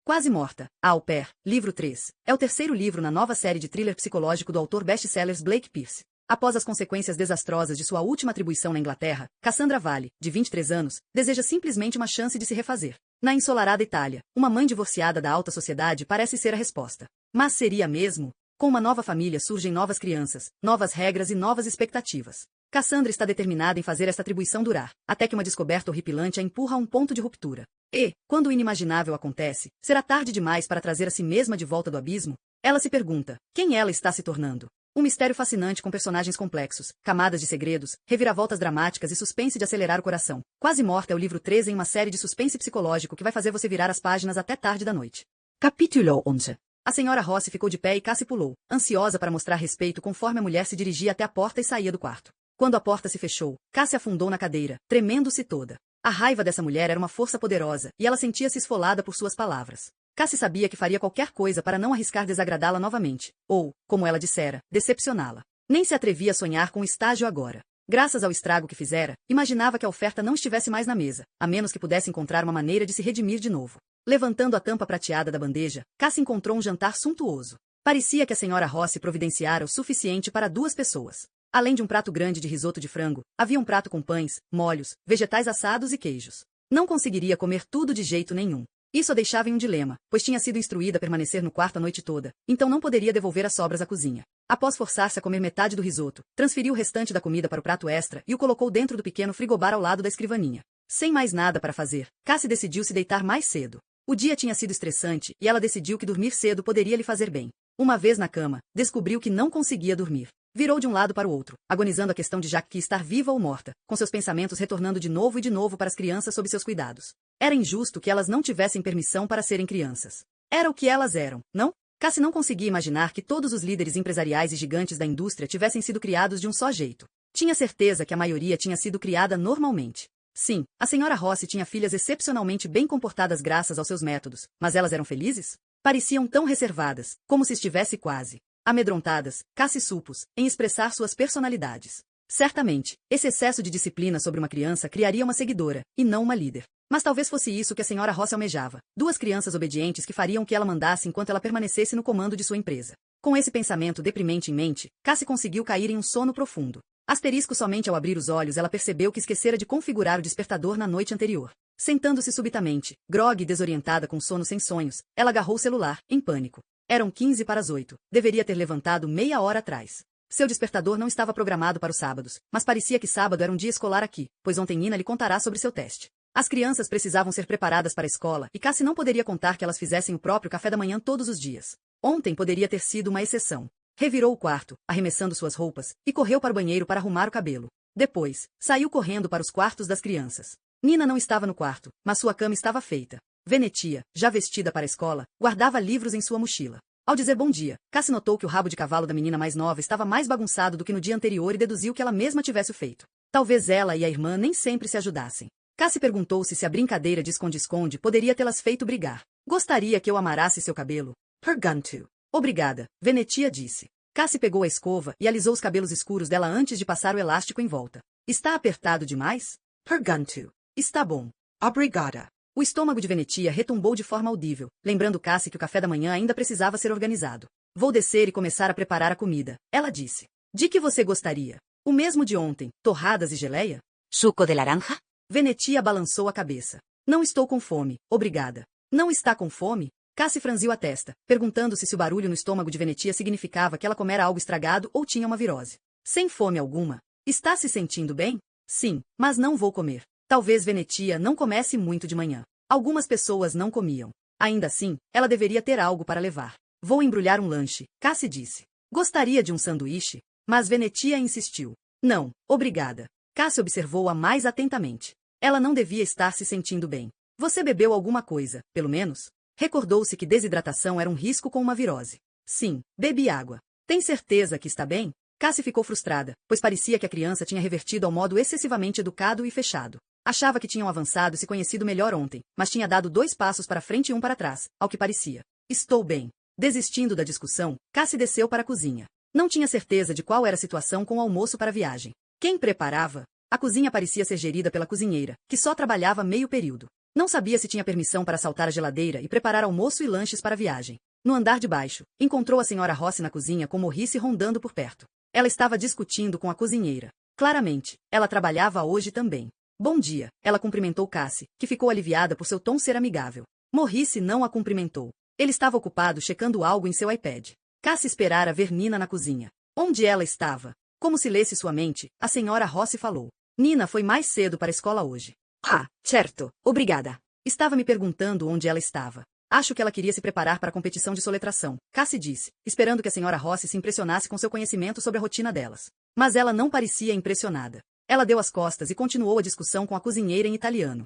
Quase Morta, a Au Pair, livro 3, é o terceiro livro na nova série de thriller psicológico do autor best-sellers Blake Pearce. Após as consequências desastrosas de sua última atribuição na Inglaterra, Cassandra Valley, de 23 anos, deseja simplesmente uma chance de se refazer. Na ensolarada Itália, uma mãe divorciada da alta sociedade parece ser a resposta. Mas seria mesmo? Com uma nova família surgem novas crianças, novas regras e novas expectativas. Cassandra está determinada em fazer esta atribuição durar, até que uma descoberta horripilante a empurra a um ponto de ruptura. E, quando o inimaginável acontece, será tarde demais para trazer a si mesma de volta do abismo? Ela se pergunta, quem ela está se tornando? Um mistério fascinante com personagens complexos, camadas de segredos, reviravoltas dramáticas e suspense de acelerar o coração. Quase Morta é o livro 13 em uma série de suspense psicológico que vai fazer você virar as páginas até tarde da noite. Capítulo 11. A senhora Rossi ficou de pé e Cassie pulou, ansiosa para mostrar respeito conforme a mulher se dirigia até a porta e saía do quarto. Quando a porta se fechou, Cassie afundou na cadeira, tremendo-se toda. A raiva dessa mulher era uma força poderosa, e ela sentia-se esfolada por suas palavras. Cassie sabia que faria qualquer coisa para não arriscar desagradá-la novamente, ou, como ela dissera, decepcioná-la. Nem se atrevia a sonhar com o estágio agora. Graças ao estrago que fizera, imaginava que a oferta não estivesse mais na mesa, a menos que pudesse encontrar uma maneira de se redimir de novo. Levantando a tampa prateada da bandeja, Cassie encontrou um jantar suntuoso. Parecia que a senhora Rossi providenciara o suficiente para 2 pessoas. Além de um prato grande de risoto de frango, havia um prato com pães, molhos, vegetais assados e queijos. Não conseguiria comer tudo de jeito nenhum. Isso a deixava em um dilema, pois tinha sido instruída a permanecer no quarto a noite toda, então não poderia devolver as sobras à cozinha. Após forçar-se a comer metade do risoto, transferiu o restante da comida para o prato extra e o colocou dentro do pequeno frigobar ao lado da escrivaninha. Sem mais nada para fazer, Cassie decidiu se deitar mais cedo. O dia tinha sido estressante e ela decidiu que dormir cedo poderia lhe fazer bem. Uma vez na cama, descobriu que não conseguia dormir. Virou de um lado para o outro, agonizando a questão de Jackie estar viva ou morta, com seus pensamentos retornando de novo e de novo para as crianças sob seus cuidados. Era injusto que elas não tivessem permissão para serem crianças. Era o que elas eram, não? Cassie não conseguia imaginar que todos os líderes empresariais e gigantes da indústria tivessem sido criados de um só jeito. Tinha certeza que a maioria tinha sido criada normalmente. Sim, a senhora Rossi tinha filhas excepcionalmente bem comportadas graças aos seus métodos, mas elas eram felizes? Pareciam tão reservadas, como se estivesse quase amedrontadas, Cassie supôs, em expressar suas personalidades. Certamente, esse excesso de disciplina sobre uma criança criaria uma seguidora, e não uma líder. Mas talvez fosse isso que a senhora Rossi almejava. 2 crianças obedientes que fariam o que ela mandasse enquanto ela permanecesse no comando de sua empresa. Com esse pensamento deprimente em mente, Cassie conseguiu cair em um sono profundo. Asterisco somente ao abrir os olhos ela percebeu que esquecera de configurar o despertador na noite anterior. Sentando-se subitamente, grogue e desorientada com sono sem sonhos, ela agarrou o celular, em pânico. Eram 15 para as 8. Deveria ter levantado meia hora atrás. Seu despertador não estava programado para os sábados, mas parecia que sábado era um dia escolar aqui, pois ontem Nina lhe contará sobre seu teste. As crianças precisavam ser preparadas para a escola e Cassie não poderia contar que elas fizessem o próprio café da manhã todos os dias. Ontem poderia ter sido uma exceção. Revirou o quarto, arremessando suas roupas, e correu para o banheiro para arrumar o cabelo. Depois, saiu correndo para os quartos das crianças. Nina não estava no quarto, mas sua cama estava feita. Venetia, já vestida para a escola, guardava livros em sua mochila. Ao dizer bom dia, Cassie notou que o rabo de cavalo da menina mais nova estava mais bagunçado do que no dia anterior e deduziu que ela mesma tivesse o feito. Talvez ela e a irmã nem sempre se ajudassem. Cassie perguntou-se se a brincadeira de esconde-esconde poderia tê-las feito brigar. Gostaria que eu amarasse seu cabelo? Pergunto. Obrigada, Venetia disse. Cassie pegou a escova e alisou os cabelos escuros dela antes de passar o elástico em volta. Está apertado demais? Pergunto. Está bom. Obrigada. O estômago de Venetia retumbou de forma audível, lembrando Cassie que o café da manhã ainda precisava ser organizado. Vou descer e começar a preparar a comida, ela disse. De que você gostaria? O mesmo de ontem, torradas e geleia? Suco de laranja? Venetia balançou a cabeça. Não estou com fome, obrigada. Não está com fome? Cassie franziu a testa, perguntando-se se o barulho no estômago de Venetia significava que ela comera algo estragado ou tinha uma virose. Sem fome alguma? Está se sentindo bem? Sim, mas não vou comer. Talvez Venetia não comesse muito de manhã. Algumas pessoas não comiam. Ainda assim, ela deveria ter algo para levar. Vou embrulhar um lanche, Cassie disse. Gostaria de um sanduíche? Mas Venetia insistiu. Não, obrigada. Cassie observou-a mais atentamente. Ela não devia estar se sentindo bem. Você bebeu alguma coisa, pelo menos? Recordou-se que desidratação era um risco com uma virose. Sim, bebi água. Tem certeza que está bem? Cassie ficou frustrada, pois parecia que a criança tinha revertido ao modo excessivamente educado e fechado. Achava que tinham avançado e se conhecido melhor ontem, mas tinha dado 2 passos para frente e um para trás, ao que parecia. Estou bem. Desistindo da discussão, Cassie desceu para a cozinha. Não tinha certeza de qual era a situação com o almoço para a viagem. Quem preparava? A cozinha parecia ser gerida pela cozinheira, que só trabalhava meio período. Não sabia se tinha permissão para assaltar a geladeira e preparar almoço e lanches para a viagem. No andar de baixo, encontrou a senhora Rossi na cozinha com Morrice rondando por perto. Ela estava discutindo com a cozinheira. Claramente, ela trabalhava hoje também. Bom dia, ela cumprimentou Cassie, que ficou aliviada por seu tom ser amigável. Morrice não a cumprimentou. Ele estava ocupado checando algo em seu iPad. Cassie esperara ver Nina na cozinha. Onde ela estava? Como se lesse sua mente, a senhora Rossi falou. Nina foi mais cedo para a escola hoje. Ah, certo, obrigada. Estava me perguntando onde ela estava. Acho que ela queria se preparar para a competição de soletração, Cassie disse, esperando que a senhora Rossi se impressionasse com seu conhecimento sobre a rotina delas. Mas ela não parecia impressionada. Ela deu as costas e continuou a discussão com a cozinheira em italiano.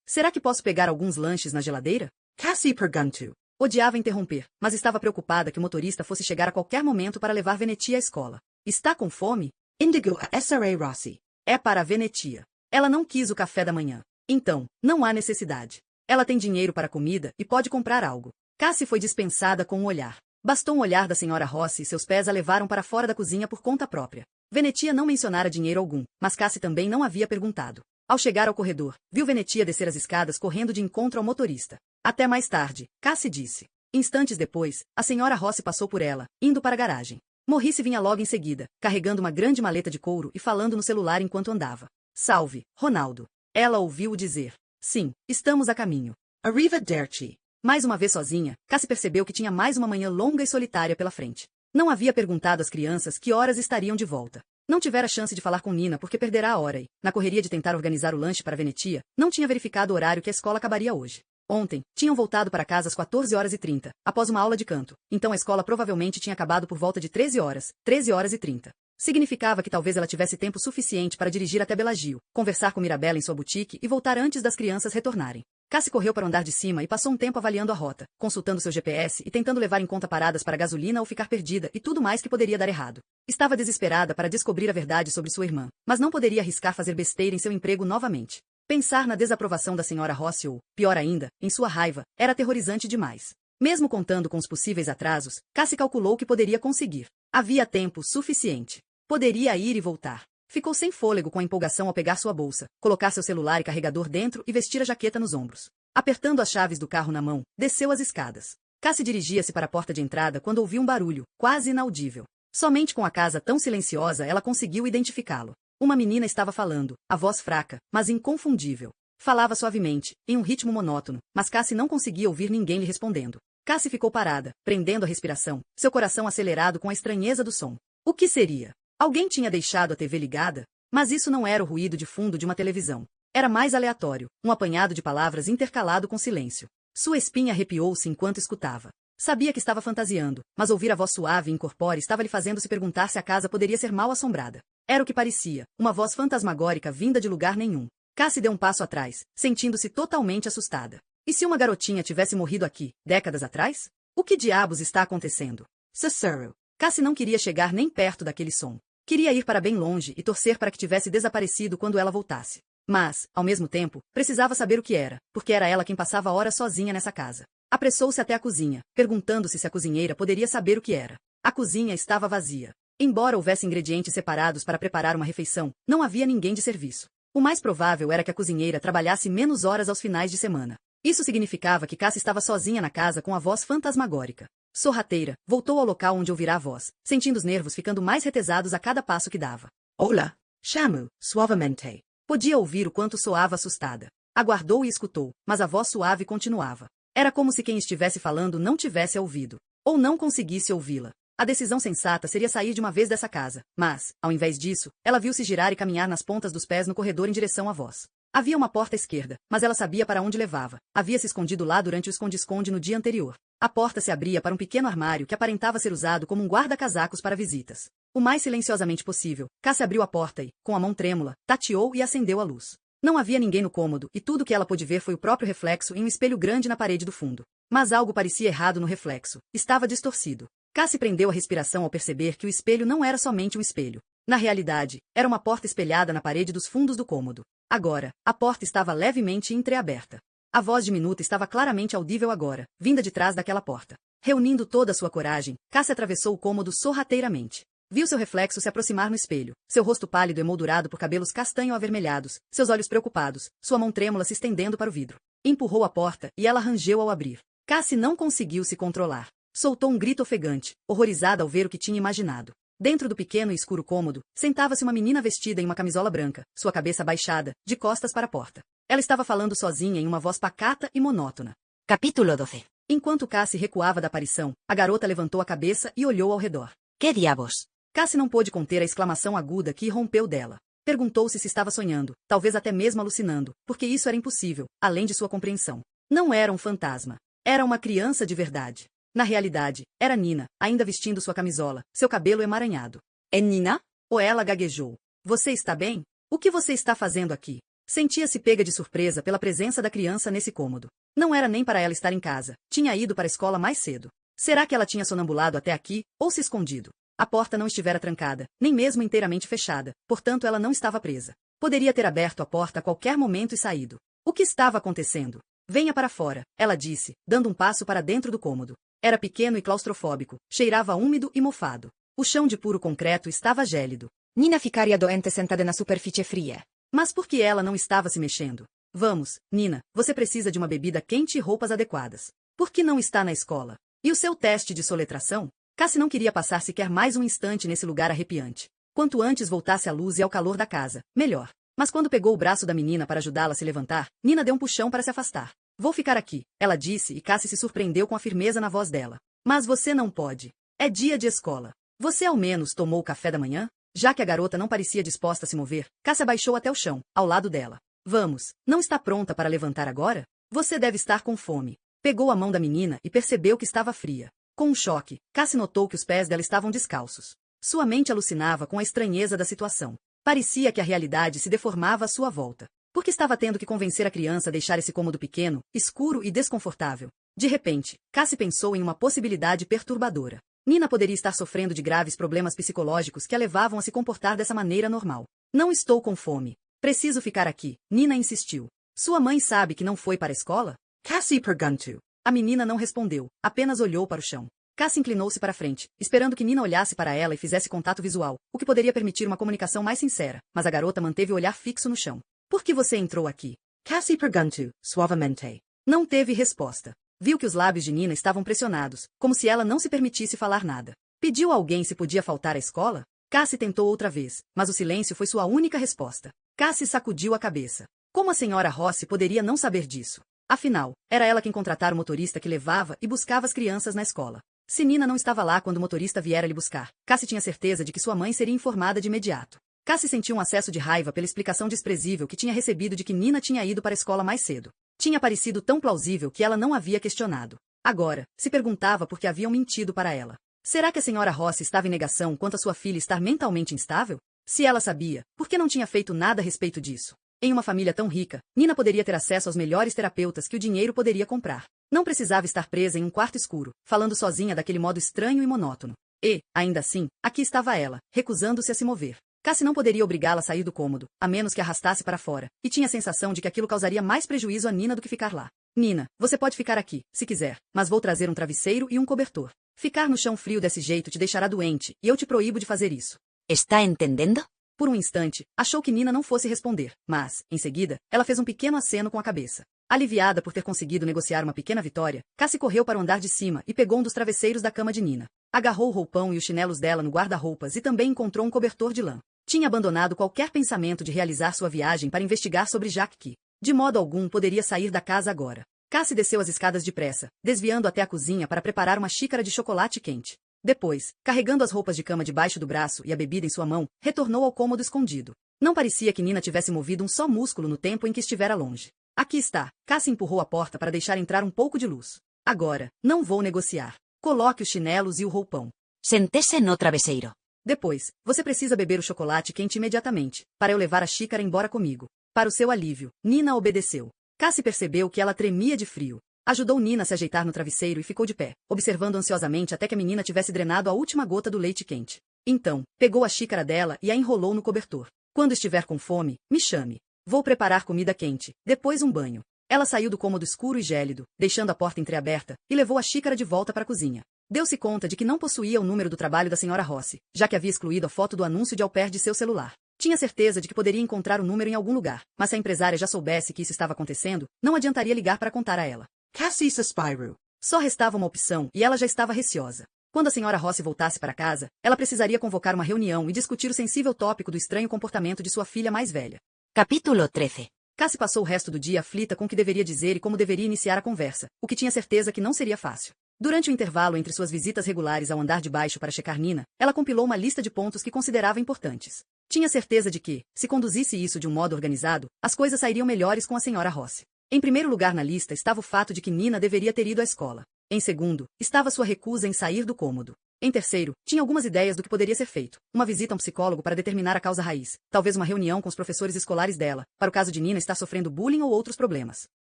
Será que posso pegar alguns lanches na geladeira? Cassie perguntou. Odiava interromper, mas estava preocupada que o motorista fosse chegar a qualquer momento para levar Venetia à escola. Está com fome? Indicou a SRA Rossi. É para a Venetia. Ela não quis o café da manhã. Então, não há necessidade. Ela tem dinheiro para comida e pode comprar algo. Cassie foi dispensada com um olhar. Bastou um olhar da senhora Rossi e seus pés a levaram para fora da cozinha por conta própria. Venetia não mencionara dinheiro algum, mas Cassie também não havia perguntado. Ao chegar ao corredor, viu Venetia descer as escadas correndo de encontro ao motorista. Até mais tarde, Cassie disse. Instantes depois, a senhora Rossi passou por ela, indo para a garagem. Morrice vinha logo em seguida, carregando uma grande maleta de couro e falando no celular enquanto andava. Salve, Ronaldo. Ela ouviu-o dizer. Sim, estamos a caminho. Arrivederci. Mais uma vez sozinha, Cassie percebeu que tinha mais uma manhã longa e solitária pela frente. Não havia perguntado às crianças que horas estariam de volta. Não tivera chance de falar com Nina porque perderá a hora e, na correria de tentar organizar o lanche para Venetia, não tinha verificado o horário que a escola acabaria hoje. Ontem, tinham voltado para casa às 14h30, após uma aula de canto, então a escola provavelmente tinha acabado por volta de 13h30. Significava que talvez ela tivesse tempo suficiente para dirigir até Bellagio, conversar com Mirabella em sua boutique e voltar antes das crianças retornarem. Cassie correu para o andar de cima e passou um tempo avaliando a rota, consultando seu GPS e tentando levar em conta paradas para gasolina ou ficar perdida e tudo mais que poderia dar errado. Estava desesperada para descobrir a verdade sobre sua irmã, mas não poderia arriscar fazer besteira em seu emprego novamente. Pensar na desaprovação da senhora Rossi ou, pior ainda, em sua raiva, era aterrorizante demais. Mesmo contando com os possíveis atrasos, Cassie calculou que poderia conseguir. Havia tempo suficiente. Poderia ir e voltar. Ficou sem fôlego com a empolgação ao pegar sua bolsa, colocar seu celular e carregador dentro e vestir a jaqueta nos ombros. Apertando as chaves do carro na mão, desceu as escadas. Cassie dirigia-se para a porta de entrada quando ouviu um barulho, quase inaudível. Somente com a casa tão silenciosa ela conseguiu identificá-lo. Uma menina estava falando, a voz fraca, mas inconfundível. Falava suavemente, em um ritmo monótono, mas Cassie não conseguia ouvir ninguém lhe respondendo. Cassie ficou parada, prendendo a respiração, seu coração acelerado com a estranheza do som. O que seria? Alguém tinha deixado a TV ligada? Mas isso não era o ruído de fundo de uma televisão. Era mais aleatório, um apanhado de palavras intercalado com silêncio. Sua espinha arrepiou-se enquanto escutava. Sabia que estava fantasiando, mas ouvir a voz suave e incorpórea estava lhe fazendo se perguntar se a casa poderia ser mal assombrada. Era o que parecia, uma voz fantasmagórica vinda de lugar nenhum. Cassie deu um passo atrás, sentindo-se totalmente assustada. E se uma garotinha tivesse morrido aqui, décadas atrás? O que diabos está acontecendo? Cicero. Cassie não queria chegar nem perto daquele som. Queria ir para bem longe e torcer para que tivesse desaparecido quando ela voltasse. Mas, ao mesmo tempo, precisava saber o que era, porque era ela quem passava horas sozinha nessa casa. Apressou-se até a cozinha, perguntando-se se a cozinheira poderia saber o que era. A cozinha estava vazia. Embora houvesse ingredientes separados para preparar uma refeição, não havia ninguém de serviço. O mais provável era que a cozinheira trabalhasse menos horas aos finais de semana. Isso significava que Cassie estava sozinha na casa com a voz fantasmagórica. Sorrateira, voltou ao local onde ouvirá a voz, sentindo os nervos ficando mais retesados a cada passo que dava. Olá! Chamou, suavemente. Podia ouvir o quanto soava assustada. Aguardou e escutou, mas a voz suave continuava. Era como se quem estivesse falando não tivesse a ouvido. Ou não conseguisse ouvi-la. A decisão sensata seria sair de uma vez dessa casa, mas, ao invés disso, ela viu-se girar e caminhar nas pontas dos pés no corredor em direção à voz. Havia uma porta à esquerda, mas ela sabia para onde levava. Havia se escondido lá durante o esconde-esconde no dia anterior. A porta se abria para um pequeno armário que aparentava ser usado como um guarda-casacos para visitas. O mais silenciosamente possível, Cassie abriu a porta e, com a mão trêmula, tateou e acendeu a luz. Não havia ninguém no cômodo e tudo que ela pôde ver foi o próprio reflexo em um espelho grande na parede do fundo. Mas algo parecia errado no reflexo. Estava distorcido. Cassie prendeu a respiração ao perceber que o espelho não era somente um espelho. Na realidade, era uma porta espelhada na parede dos fundos do cômodo. Agora, a porta estava levemente entreaberta. A voz diminuta estava claramente audível agora, vinda de trás daquela porta. Reunindo toda a sua coragem, Cassie atravessou o cômodo sorrateiramente. Viu seu reflexo se aproximar no espelho, seu rosto pálido emoldurado por cabelos castanho-avermelhados, seus olhos preocupados, sua mão trêmula se estendendo para o vidro. Empurrou a porta e ela rangeu ao abrir. Cassie não conseguiu se controlar. Soltou um grito ofegante, horrorizada ao ver o que tinha imaginado. Dentro do pequeno e escuro cômodo, sentava-se uma menina vestida em uma camisola branca, sua cabeça baixada, de costas para a porta. Ela estava falando sozinha em uma voz pacata e monótona. Capítulo 12. Enquanto Cassie recuava da aparição, a garota levantou a cabeça e olhou ao redor. Que diabos? Cassie não pôde conter a exclamação aguda que irrompeu dela. Perguntou-se se estava sonhando, talvez até mesmo alucinando, porque isso era impossível, além de sua compreensão. Não era um fantasma. Era uma criança de verdade. Na realidade, era Nina, ainda vestindo sua camisola, seu cabelo emaranhado. É Nina? Ou ela gaguejou. Você está bem? O que você está fazendo aqui? Sentia-se pega de surpresa pela presença da criança nesse cômodo. Não era nem para ela estar em casa. Tinha ido para a escola mais cedo. Será que ela tinha sonambulado até aqui, ou se escondido? A porta não estivera trancada, nem mesmo inteiramente fechada, portanto ela não estava presa. Poderia ter aberto a porta a qualquer momento e saído. O que estava acontecendo? Venha para fora, ela disse, dando um passo para dentro do cômodo. Era pequeno e claustrofóbico, cheirava úmido e mofado. O chão de puro concreto estava gélido. Nina ficaria doente sentada na superfície fria. Mas por que ela não estava se mexendo? Vamos, Nina, você precisa de uma bebida quente e roupas adequadas. Por que não está na escola? E o seu teste de soletração? Cassie não queria passar sequer mais um instante nesse lugar arrepiante. Quanto antes voltasse à luz e ao calor da casa, melhor. Mas quando pegou o braço da menina para ajudá-la a se levantar, Nina deu um puxão para se afastar. Vou ficar aqui, ela disse e Cassie se surpreendeu com a firmeza na voz dela. Mas você não pode. É dia de escola. Você ao menos tomou o café da manhã? Já que a garota não parecia disposta a se mover, Cassie abaixou até o chão, ao lado dela. Vamos, não está pronta para levantar agora? Você deve estar com fome. Pegou a mão da menina e percebeu que estava fria. Com um choque, Cassie notou que os pés dela estavam descalços. Sua mente alucinava com a estranheza da situação. Parecia que a realidade se deformava à sua volta. Porque estava tendo que convencer a criança a deixar esse cômodo pequeno, escuro e desconfortável. De repente, Cassie pensou em uma possibilidade perturbadora. Nina poderia estar sofrendo de graves problemas psicológicos que a levavam a se comportar dessa maneira normal. Não estou com fome. Preciso ficar aqui, Nina insistiu. Sua mãe sabe que não foi para a escola? Cassie perguntou. A menina não respondeu, apenas olhou para o chão. Cassie inclinou-se para frente, esperando que Nina olhasse para ela e fizesse contato visual, o que poderia permitir uma comunicação mais sincera, mas a garota manteve o olhar fixo no chão. Por que você entrou aqui? Cassie perguntou, suavemente. Não teve resposta. Viu que os lábios de Nina estavam pressionados, como se ela não se permitisse falar nada. Pediu a alguém se podia faltar à escola? Cassie tentou outra vez, mas o silêncio foi sua única resposta. Cassie sacudiu a cabeça. Como a senhora Rossi poderia não saber disso? Afinal, era ela quem contratara o motorista que levava e buscava as crianças na escola. Se Nina não estava lá quando o motorista viera lhe buscar, Cassie tinha certeza de que sua mãe seria informada de imediato. Cassie sentiu um acesso de raiva pela explicação desprezível que tinha recebido de que Nina tinha ido para a escola mais cedo. Tinha parecido tão plausível que ela não havia questionado. Agora, se perguntava por que haviam mentido para ela. Será que a senhora Rossi estava em negação quanto a sua filha estar mentalmente instável? Se ela sabia, por que não tinha feito nada a respeito disso? Em uma família tão rica, Nina poderia ter acesso aos melhores terapeutas que o dinheiro poderia comprar. Não precisava estar presa em um quarto escuro, falando sozinha daquele modo estranho e monótono. E, ainda assim, aqui estava ela, recusando-se a se mover. Cassie não poderia obrigá-la a sair do cômodo, a menos que arrastasse para fora, e tinha a sensação de que aquilo causaria mais prejuízo a Nina do que ficar lá. Nina, você pode ficar aqui, se quiser, mas vou trazer um travesseiro e um cobertor. Ficar no chão frio desse jeito te deixará doente, e eu te proíbo de fazer isso. Está entendendo? Por um instante, achou que Nina não fosse responder, mas, em seguida, ela fez um pequeno aceno com a cabeça. Aliviada por ter conseguido negociar uma pequena vitória, Cassie correu para o andar de cima e pegou um dos travesseiros da cama de Nina. Agarrou o roupão e os chinelos dela no guarda-roupas e também encontrou um cobertor de lã. Tinha abandonado qualquer pensamento de realizar sua viagem para investigar sobre Jack que, de modo algum, poderia sair da casa agora. Cassie desceu as escadas depressa, desviando até a cozinha para preparar uma xícara de chocolate quente. Depois, carregando as roupas de cama debaixo do braço e a bebida em sua mão, retornou ao cômodo escondido. Não parecia que Nina tivesse movido um só músculo no tempo em que estivera longe. Aqui está. Cassie empurrou a porta para deixar entrar um pouco de luz. Agora, não vou negociar. Coloque os chinelos e o roupão. Sentese no travesseiro. Depois, você precisa beber o chocolate quente imediatamente, para eu levar a xícara embora comigo. Para o seu alívio, Nina obedeceu. Cassie percebeu que ela tremia de frio. Ajudou Nina a se ajeitar no travesseiro e ficou de pé, observando ansiosamente até que a menina tivesse drenado a última gota do leite quente. Então, pegou a xícara dela e a enrolou no cobertor. Quando estiver com fome, me chame. Vou preparar comida quente, depois um banho. Ela saiu do cômodo escuro e gélido, deixando a porta entreaberta, e levou a xícara de volta para a cozinha. Deu-se conta de que não possuía o número do trabalho da senhora Rossi, já que havia excluído a foto do anúncio de au pair de seu celular. Tinha certeza de que poderia encontrar o número em algum lugar, mas se a empresária já soubesse que isso estava acontecendo, não adiantaria ligar para contar a ela. Cassie suspirou. Só restava uma opção e ela já estava receosa. Quando a senhora Rossi voltasse para casa, ela precisaria convocar uma reunião e discutir o sensível tópico do estranho comportamento de sua filha mais velha. Capítulo 13. Cassie passou o resto do dia aflita com o que deveria dizer e como deveria iniciar a conversa, o que tinha certeza que não seria fácil. Durante o intervalo entre suas visitas regulares ao andar de baixo para checar Nina, ela compilou uma lista de pontos que considerava importantes. Tinha certeza de que, se conduzisse isso de um modo organizado, as coisas sairiam melhores com a senhora Rossi. Em primeiro lugar na lista estava o fato de que Nina deveria ter ido à escola. Em segundo, estava sua recusa em sair do cômodo. Em terceiro, tinha algumas ideias do que poderia ser feito. Uma visita a um psicólogo para determinar a causa raiz. Talvez uma reunião com os professores escolares dela, para o caso de Nina estar sofrendo bullying ou outros problemas.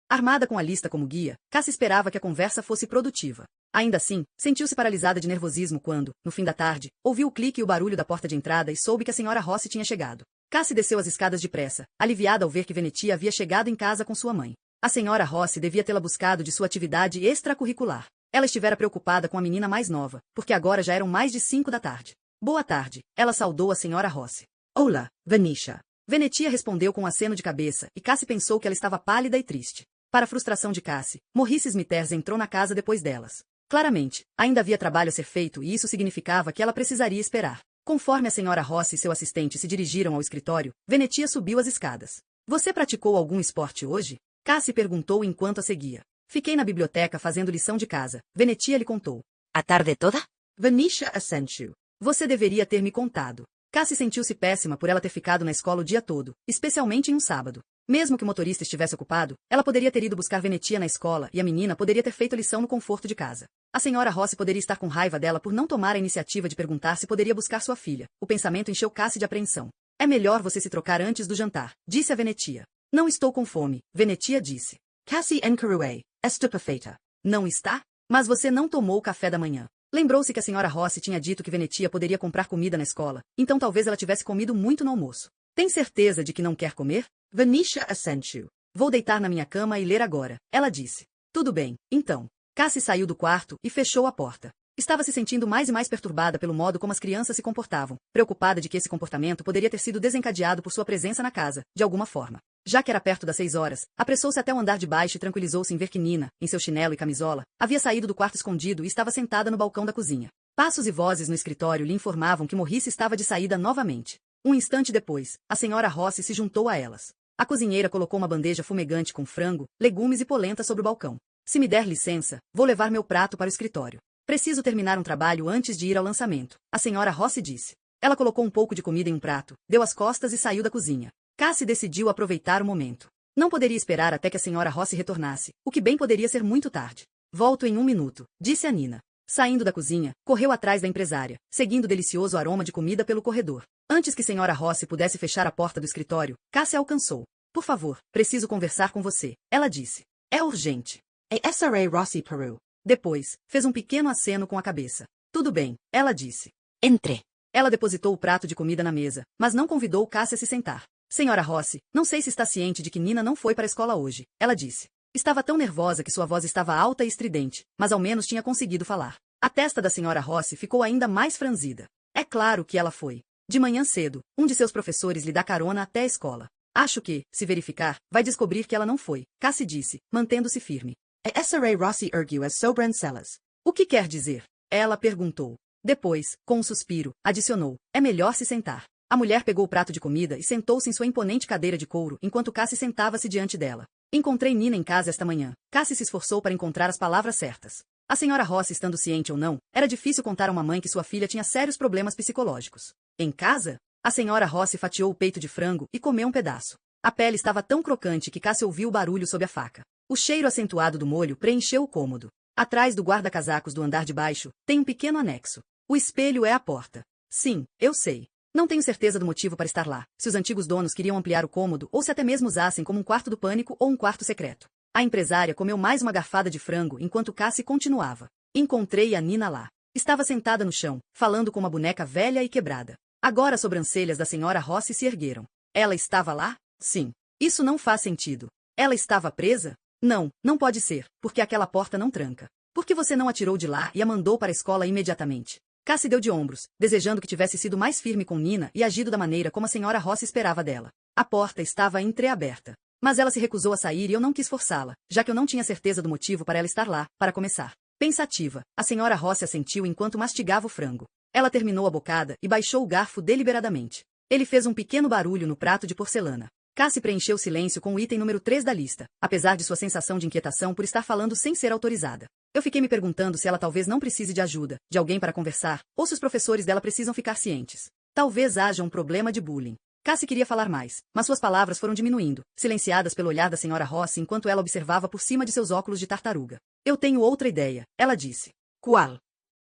Armada com a lista como guia, Cassie esperava que a conversa fosse produtiva. Ainda assim, sentiu-se paralisada de nervosismo quando, no fim da tarde, ouviu o clique e o barulho da porta de entrada e soube que a senhora Rossi tinha chegado. Cassie desceu as escadas depressa, aliviada ao ver que Venetia havia chegado em casa com sua mãe. A senhora Rossi devia tê-la buscado de sua atividade extracurricular. Ela estivera preocupada com a menina mais nova, porque agora já eram mais de 5 da tarde. Boa tarde, ela saudou a senhora Rossi. Olá, Venetia. Venetia respondeu com um aceno de cabeça, e Cassie pensou que ela estava pálida e triste. Para a frustração de Cassie, Maurice Smithers entrou na casa depois delas. Claramente, ainda havia trabalho a ser feito e isso significava que ela precisaria esperar. Conforme a senhora Rossi e seu assistente se dirigiram ao escritório, Venetia subiu as escadas. Você praticou algum esporte hoje? Cassie perguntou enquanto a seguia. Fiquei na biblioteca fazendo lição de casa, Venetia lhe contou. A tarde toda? Venetia assentiu. Você deveria ter me contado. Cassie sentiu-se péssima por ela ter ficado na escola o dia todo, especialmente em um sábado. Mesmo que o motorista estivesse ocupado, ela poderia ter ido buscar Venetia na escola e a menina poderia ter feito a lição no conforto de casa. A senhora Rossi poderia estar com raiva dela por não tomar a iniciativa de perguntar se poderia buscar sua filha. O pensamento encheu Cassie de apreensão. É melhor você se trocar antes do jantar, disse a Venetia. Não estou com fome, Venetia disse. Cassie encarou, estupefeita. Não está? Mas você não tomou o café da manhã. Lembrou-se que a senhora Rossi tinha dito que Venetia poderia comprar comida na escola, então talvez ela tivesse comido muito no almoço. Tem certeza de que não quer comer? Venetia assentiu. Vou deitar na minha cama e ler agora, ela disse. Tudo bem, então. Cassie saiu do quarto e fechou a porta. Estava se sentindo mais e mais perturbada pelo modo como as crianças se comportavam, preocupada de que esse comportamento poderia ter sido desencadeado por sua presença na casa, de alguma forma. Já que era perto das 6 horas, apressou-se até o andar de baixo e tranquilizou-se em ver que Nina, em seu chinelo e camisola, havia saído do quarto escondido e estava sentada no balcão da cozinha. Passos e vozes no escritório lhe informavam que Maurice estava de saída novamente. Um instante depois, a senhora Rossi se juntou a elas. A cozinheira colocou uma bandeja fumegante com frango, legumes e polenta sobre o balcão. Se me der licença, vou levar meu prato para o escritório. Preciso terminar um trabalho antes de ir ao lançamento, a senhora Rossi disse. Ela colocou um pouco de comida em um prato, deu as costas e saiu da cozinha. Cassie decidiu aproveitar o momento. Não poderia esperar até que a senhora Rossi retornasse, o que bem poderia ser muito tarde. Volto em 1 minuto, disse a Nina. Saindo da cozinha, correu atrás da empresária, seguindo o delicioso aroma de comida pelo corredor. Antes que senhora Rossi pudesse fechar a porta do escritório, Cassie a alcançou. Por favor, preciso conversar com você, ela disse. É urgente. A SRA Rossi parou. Depois, fez um pequeno aceno com a cabeça. Tudo bem, ela disse. Entre. Ela depositou o prato de comida na mesa, mas não convidou Cassie a se sentar. Senhora Rossi, não sei se está ciente de que Nina não foi para a escola hoje, ela disse. Estava tão nervosa que sua voz estava alta e estridente, mas ao menos tinha conseguido falar. A testa da senhora Rossi ficou ainda mais franzida. É claro que ela foi. De manhã cedo, um de seus professores lhe dá carona até a escola. Acho que, se verificar, vai descobrir que ela não foi, Cassie disse, mantendo-se firme. A SRA Rossi ergueu as sobrancelhas. O que quer dizer? Ela perguntou. Depois, com um suspiro, adicionou. É melhor se sentar. A mulher pegou o prato de comida e sentou-se em sua imponente cadeira de couro enquanto Cassie sentava-se diante dela. Encontrei Nina em casa esta manhã. Cassie se esforçou para encontrar as palavras certas. A senhora Rossi, estando ciente ou não, era difícil contar a uma mãe que sua filha tinha sérios problemas psicológicos. Em casa? A senhora Rossi fatiou o peito de frango e comeu um pedaço. A pele estava tão crocante que Cassie ouviu o barulho sob a faca. O cheiro acentuado do molho preencheu o cômodo. Atrás do guarda-casacos do andar de baixo, tem um pequeno anexo. O espelho é a porta. Sim, eu sei. Não tenho certeza do motivo para estar lá, se os antigos donos queriam ampliar o cômodo ou se até mesmo usassem como um quarto do pânico ou um quarto secreto. A empresária comeu mais uma garfada de frango enquanto Cassie continuava. Encontrei a Nina lá. Estava sentada no chão, falando com uma boneca velha e quebrada. Agora as sobrancelhas da senhora Rossi se ergueram. Ela estava lá? Sim. Isso não faz sentido. Ela estava presa? Não, não pode ser, porque aquela porta não tranca. Por que você não a tirou de lá e a mandou para a escola imediatamente? Cassie deu de ombros, desejando que tivesse sido mais firme com Nina e agido da maneira como a senhora Ross esperava dela. A porta estava entreaberta. Mas ela se recusou a sair e eu não quis forçá-la, já que eu não tinha certeza do motivo para ela estar lá, para começar. Pensativa, a senhora Ross assentiu enquanto mastigava o frango. Ela terminou a bocada e baixou o garfo deliberadamente. Ele fez um pequeno barulho no prato de porcelana. Cassie preencheu o silêncio com o item número 3 da lista, apesar de sua sensação de inquietação por estar falando sem ser autorizada. Eu fiquei me perguntando se ela talvez não precise de ajuda, de alguém para conversar, ou se os professores dela precisam ficar cientes. Talvez haja um problema de bullying. Cassie queria falar mais, mas suas palavras foram diminuindo, silenciadas pelo olhar da senhora Ross enquanto ela observava por cima de seus óculos de tartaruga. Eu tenho outra ideia, ela disse. Qual?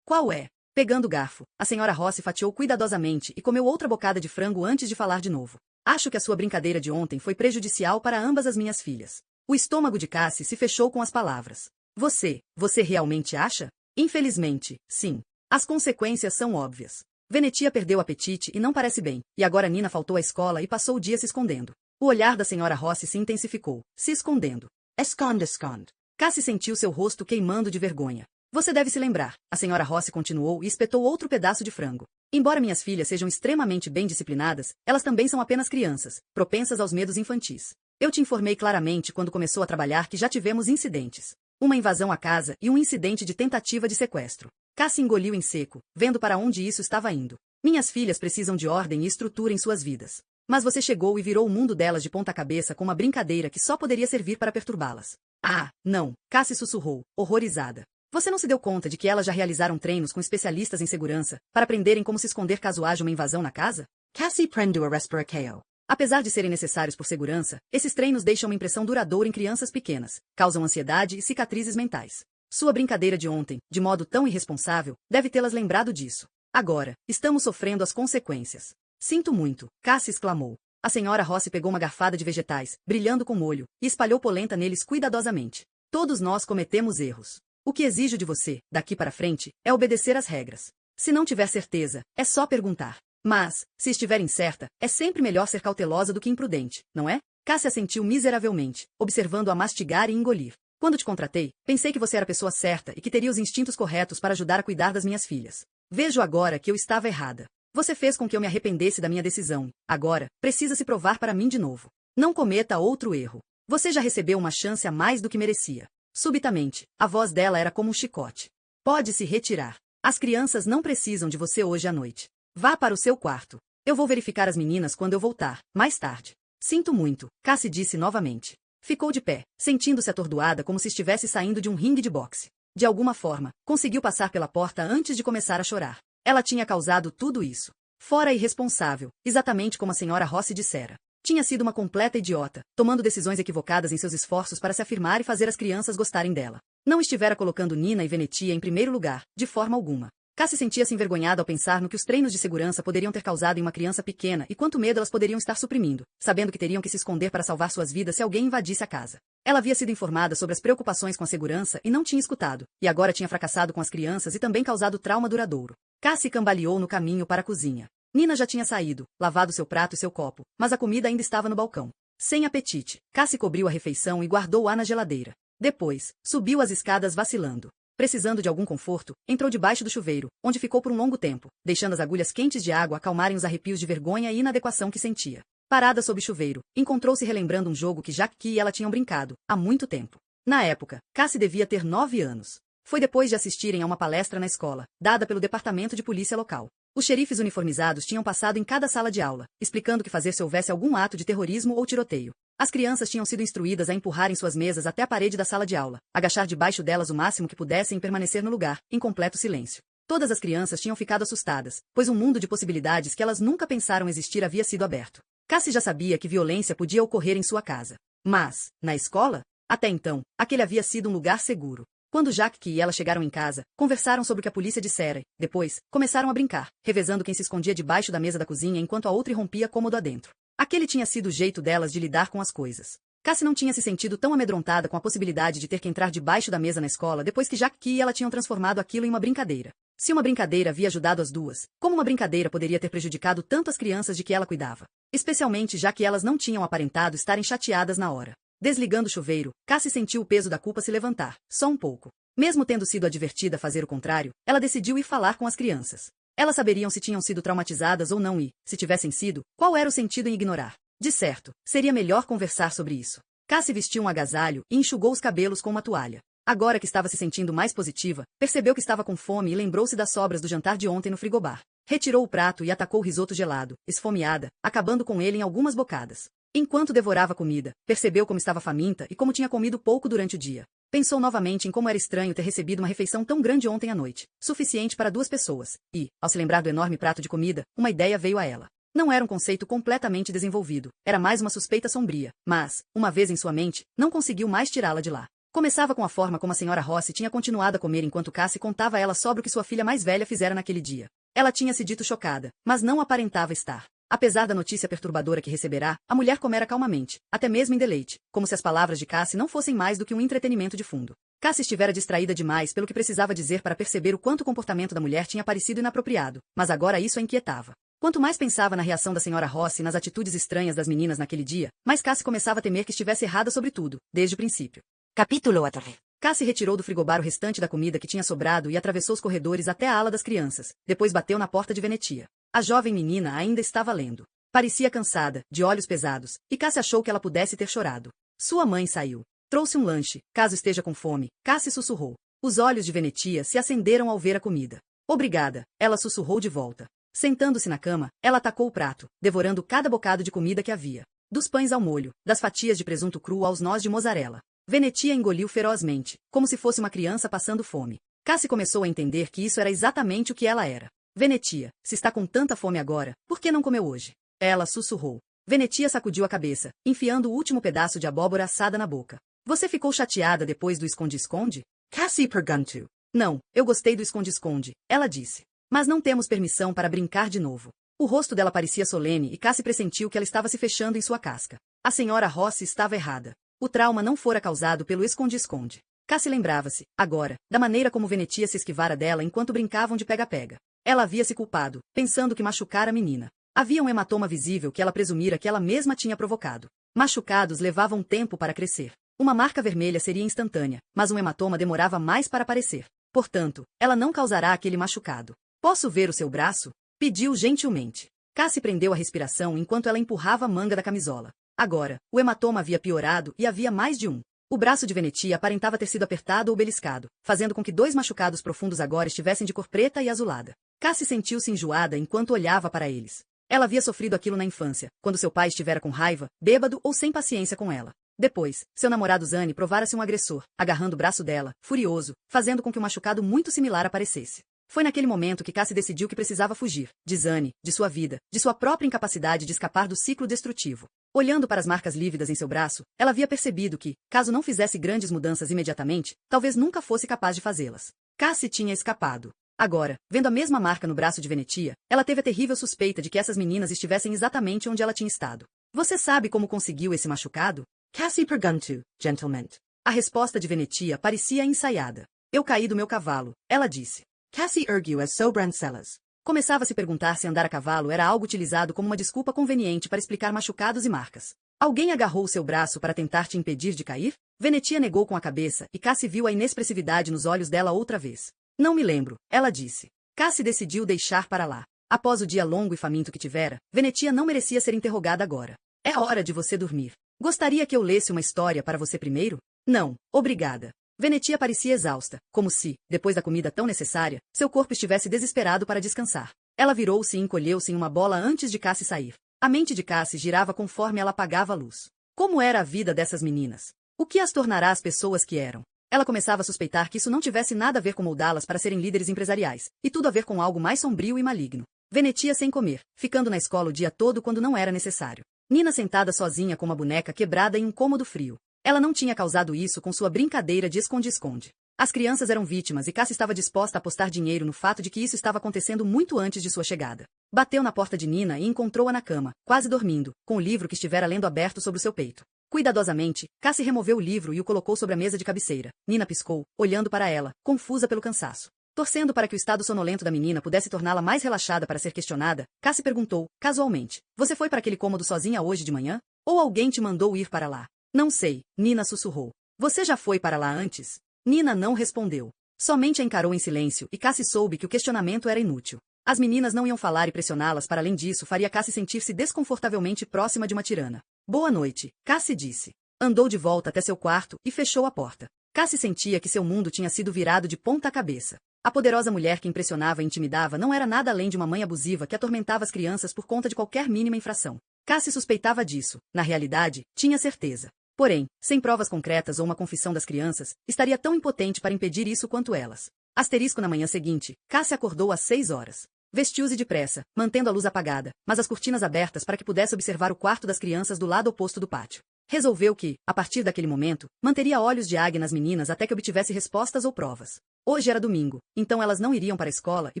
Qual é? Pegando o garfo, a senhora Ross fatiou cuidadosamente e comeu outra bocada de frango antes de falar de novo. Acho que a sua brincadeira de ontem foi prejudicial para ambas as minhas filhas. O estômago de Cassie se fechou com as palavras. Você realmente acha? Infelizmente, sim. As consequências são óbvias. Venetia perdeu o apetite e não parece bem, e agora Nina faltou à escola e passou o dia se escondendo. O olhar da senhora Ross se intensificou, se escondendo. Esconde, esconde. Cassie sentiu seu rosto queimando de vergonha. Você deve se lembrar, a senhora Ross continuou e espetou outro pedaço de frango. Embora minhas filhas sejam extremamente bem disciplinadas, elas também são apenas crianças, propensas aos medos infantis. Eu te informei claramente quando começou a trabalhar que já tivemos incidentes. Uma invasão à casa e um incidente de tentativa de sequestro. Cassie engoliu em seco, vendo para onde isso estava indo. Minhas filhas precisam de ordem e estrutura em suas vidas. Mas você chegou e virou o mundo delas de ponta cabeça com uma brincadeira que só poderia servir para perturbá-las. Ah, não, Cassie sussurrou, horrorizada. Você não se deu conta de que elas já realizaram treinos com especialistas em segurança para aprenderem como se esconder caso haja uma invasão na casa? Cassie prendeu a respiração. Apesar de serem necessários por segurança, esses treinos deixam uma impressão duradoura em crianças pequenas, causam ansiedade e cicatrizes mentais. Sua brincadeira de ontem, de modo tão irresponsável, deve tê-las lembrado disso. Agora, estamos sofrendo as consequências. Sinto muito, Cassie exclamou. A senhora Ross pegou uma garfada de vegetais, brilhando com molho, e espalhou polenta neles cuidadosamente. Todos nós cometemos erros. O que exijo de você, daqui para frente, é obedecer às regras. Se não tiver certeza, é só perguntar. Mas, se estiver incerta, é sempre melhor ser cautelosa do que imprudente, não é? Cassie assentiu miseravelmente, observando-a mastigar e engolir. Quando te contratei, pensei que você era a pessoa certa e que teria os instintos corretos para ajudar a cuidar das minhas filhas. Vejo agora que eu estava errada. Você fez com que eu me arrependesse da minha decisão. Agora, precisa se provar para mim de novo. Não cometa outro erro. Você já recebeu uma chance a mais do que merecia. Subitamente, a voz dela era como um chicote. Pode se retirar. As crianças não precisam de você hoje à noite. Vá para o seu quarto. Eu vou verificar as meninas quando eu voltar, mais tarde. Sinto muito, Cassie disse novamente. Ficou de pé, sentindo-se atordoada como se estivesse saindo de um ringue de boxe. De alguma forma, conseguiu passar pela porta antes de começar a chorar. Ela tinha causado tudo isso. Fora irresponsável, exatamente como a senhora Ross dissera. Tinha sido uma completa idiota, tomando decisões equivocadas em seus esforços para se afirmar e fazer as crianças gostarem dela. Não estivera colocando Nina e Venetia em primeiro lugar, de forma alguma. Cassie sentia-se envergonhada ao pensar no que os treinos de segurança poderiam ter causado em uma criança pequena e quanto medo elas poderiam estar suprimindo, sabendo que teriam que se esconder para salvar suas vidas se alguém invadisse a casa. Ela havia sido informada sobre as preocupações com a segurança e não tinha escutado, e agora tinha fracassado com as crianças e também causado trauma duradouro. Cassie cambaleou no caminho para a cozinha. Nina já tinha saído, lavado seu prato e seu copo, mas a comida ainda estava no balcão. Sem apetite, Cassie cobriu a refeição e guardou-a na geladeira. Depois, subiu as escadas vacilando. Precisando de algum conforto, entrou debaixo do chuveiro, onde ficou por um longo tempo, deixando as agulhas quentes de água acalmarem os arrepios de vergonha e inadequação que sentia. Parada sob o chuveiro, encontrou-se relembrando um jogo que Jack e ela tinham brincado, há muito tempo. Na época, Cassie devia ter 9 anos. Foi depois de assistirem a uma palestra na escola, dada pelo departamento de polícia local. Os xerifes uniformizados tinham passado em cada sala de aula, explicando o que fazer se houvesse algum ato de terrorismo ou tiroteio. As crianças tinham sido instruídas a empurrarem suas mesas até a parede da sala de aula, agachar debaixo delas o máximo que pudessem e permanecer no lugar, em completo silêncio. Todas as crianças tinham ficado assustadas, pois um mundo de possibilidades que elas nunca pensaram existir havia sido aberto. Cassie já sabia que violência podia ocorrer em sua casa. Mas, na escola? Até então, aquele havia sido um lugar seguro. Quando Jack e ela chegaram em casa, conversaram sobre o que a polícia dissera e, depois, começaram a brincar, revezando quem se escondia debaixo da mesa da cozinha enquanto a outra irrompia cômodo adentro. Aquele tinha sido o jeito delas de lidar com as coisas. Cassie não tinha se sentido tão amedrontada com a possibilidade de ter que entrar debaixo da mesa na escola depois que Jack e ela tinham transformado aquilo em uma brincadeira. Se uma brincadeira havia ajudado as duas, como uma brincadeira poderia ter prejudicado tanto as crianças de que ela cuidava? Especialmente já que elas não tinham aparentado estarem chateadas na hora. Desligando o chuveiro, Cassie sentiu o peso da culpa se levantar, só um pouco. Mesmo tendo sido advertida a fazer o contrário, ela decidiu ir falar com as crianças. Elas saberiam se tinham sido traumatizadas ou não e, se tivessem sido, qual era o sentido em ignorar. De certo, seria melhor conversar sobre isso. Cassie vestiu um agasalho e enxugou os cabelos com uma toalha. Agora que estava se sentindo mais positiva, percebeu que estava com fome e lembrou-se das sobras do jantar de ontem no frigobar. Retirou o prato e atacou o risoto gelado, esfomeada, acabando com ele em algumas bocadas. Enquanto devorava a comida, percebeu como estava faminta e como tinha comido pouco durante o dia. Pensou novamente em como era estranho ter recebido uma refeição tão grande ontem à noite, suficiente para 2 pessoas, e, ao se lembrar do enorme prato de comida, uma ideia veio a ela. Não era um conceito completamente desenvolvido, era mais uma suspeita sombria, mas, uma vez em sua mente, não conseguiu mais tirá-la de lá. Começava com a forma como a senhora Rossi tinha continuado a comer enquanto Cassie contava a ela sobre o que sua filha mais velha fizera naquele dia. Ela tinha se dito chocada, mas não aparentava estar. Apesar da notícia perturbadora que receberá, a mulher comera calmamente, até mesmo em deleite, como se as palavras de Cassie não fossem mais do que um entretenimento de fundo. Cassie estivera distraída demais pelo que precisava dizer para perceber o quanto o comportamento da mulher tinha parecido inapropriado, mas agora isso a inquietava. Quanto mais pensava na reação da senhora Rossi e nas atitudes estranhas das meninas naquele dia, mais Cassie começava a temer que estivesse errada sobre tudo, desde o princípio. Capítulo 14. Cassie retirou do frigobar o restante da comida que tinha sobrado e atravessou os corredores até a ala das crianças, depois bateu na porta de Venetia. A jovem menina ainda estava lendo. Parecia cansada, de olhos pesados, e Cassie achou que ela pudesse ter chorado. Sua mãe saiu. Trouxe um lanche, caso esteja com fome, Cassie sussurrou. Os olhos de Venetia se acenderam ao ver a comida. Obrigada, ela sussurrou de volta. Sentando-se na cama, ela atacou o prato, devorando cada bocado de comida que havia. Dos pães ao molho, das fatias de presunto cru aos nós de mozzarella. Venetia engoliu ferozmente, como se fosse uma criança passando fome. Cassie começou a entender que isso era exatamente o que ela era. Venetia, se está com tanta fome agora, por que não comeu hoje? Ela sussurrou. Venetia sacudiu a cabeça, enfiando o último pedaço de abóbora assada na boca. Você ficou chateada depois do esconde-esconde? Cassie perguntou. Não, eu gostei do esconde-esconde, ela disse. Mas não temos permissão para brincar de novo. O rosto dela parecia solene e Cassie pressentiu que ela estava se fechando em sua casca. A senhora Rossi estava errada. O trauma não fora causado pelo esconde-esconde. Cassie lembrava-se, agora, da maneira como Venetia se esquivara dela enquanto brincavam de pega-pega. Ela havia se culpado, pensando que machucara a menina. Havia um hematoma visível que ela presumira que ela mesma tinha provocado. Machucados levavam tempo para crescer. Uma marca vermelha seria instantânea, mas um hematoma demorava mais para aparecer. Portanto, ela não causará aquele machucado. Posso ver o seu braço? Pediu gentilmente. Cassie prendeu a respiração enquanto ela empurrava a manga da camisola. Agora, o hematoma havia piorado e havia mais de um. O braço de Venetia aparentava ter sido apertado ou beliscado, fazendo com que 2 machucados profundos agora estivessem de cor preta e azulada. Cassie sentiu-se enjoada enquanto olhava para eles. Ela havia sofrido aquilo na infância, quando seu pai estivera com raiva, bêbado ou sem paciência com ela. Depois, seu namorado Zane provara-se um agressor, agarrando o braço dela, furioso, fazendo com que um machucado muito similar aparecesse. Foi naquele momento que Cassie decidiu que precisava fugir, de Zane, de sua vida, de sua própria incapacidade de escapar do ciclo destrutivo. Olhando para as marcas lívidas em seu braço, ela havia percebido que, caso não fizesse grandes mudanças imediatamente, talvez nunca fosse capaz de fazê-las. Cassie tinha escapado. Agora, vendo a mesma marca no braço de Venetia, ela teve a terrível suspeita de que essas meninas estivessem exatamente onde ela tinha estado. Você sabe como conseguiu esse machucado? Cassie perguntou, gentilmente. A resposta de Venetia parecia ensaiada. Eu caí do meu cavalo, ela disse. Cassie ergueu as sobrancelhas. Começava a se perguntar se andar a cavalo era algo utilizado como uma desculpa conveniente para explicar machucados e marcas. Alguém agarrou o seu braço para tentar te impedir de cair? Venetia negou com a cabeça e Cassie viu a inexpressividade nos olhos dela outra vez. Não me lembro, ela disse. Cassie decidiu deixar para lá. Após o dia longo e faminto que tivera, Venetia não merecia ser interrogada agora. É hora de você dormir. Gostaria que eu lesse uma história para você primeiro? Não, obrigada. Venetia parecia exausta, como se, depois da comida tão necessária, seu corpo estivesse desesperado para descansar. Ela virou-se e encolheu-se em uma bola antes de Cassie sair. A mente de Cassie girava conforme ela apagava a luz. Como era a vida dessas meninas? O que as tornará as pessoas que eram? Ela começava a suspeitar que isso não tivesse nada a ver com moldá-las para serem líderes empresariais, e tudo a ver com algo mais sombrio e maligno. Venetia sem comer, ficando na escola o dia todo quando não era necessário. Nina sentada sozinha com uma boneca quebrada em um cômodo frio. Ela não tinha causado isso com sua brincadeira de esconde-esconde. As crianças eram vítimas e Cassie estava disposta a apostar dinheiro no fato de que isso estava acontecendo muito antes de sua chegada. Bateu na porta de Nina e encontrou-a na cama, quase dormindo, com o livro que estivera lendo aberto sobre o seu peito. Cuidadosamente, Cassie removeu o livro e o colocou sobre a mesa de cabeceira. Nina piscou, olhando para ela, confusa pelo cansaço. Torcendo para que o estado sonolento da menina pudesse torná-la mais relaxada para ser questionada, Cassie perguntou, casualmente, você foi para aquele cômodo sozinha hoje de manhã? Ou alguém te mandou ir para lá? Não sei, Nina sussurrou. Você já foi para lá antes? Nina não respondeu. Somente a encarou em silêncio e Cassie soube que o questionamento era inútil. As meninas não iam falar e pressioná-las para além disso faria Cassie sentir-se desconfortavelmente próxima de uma tirana. Boa noite, Cassie disse. Andou de volta até seu quarto e fechou a porta. Cassie sentia que seu mundo tinha sido virado de ponta cabeça. A poderosa mulher que impressionava e intimidava não era nada além de uma mãe abusiva que atormentava as crianças por conta de qualquer mínima infração. Cassie suspeitava disso, na realidade, tinha certeza. Porém, sem provas concretas ou uma confissão das crianças, estaria tão impotente para impedir isso quanto elas. Asterisco na manhã seguinte, Cassie acordou às 6 horas. Vestiu-se depressa, mantendo a luz apagada, mas as cortinas abertas para que pudesse observar o quarto das crianças do lado oposto do pátio. Resolveu que, a partir daquele momento, manteria olhos de águia nas meninas até que obtivesse respostas ou provas. Hoje era domingo, então elas não iriam para a escola e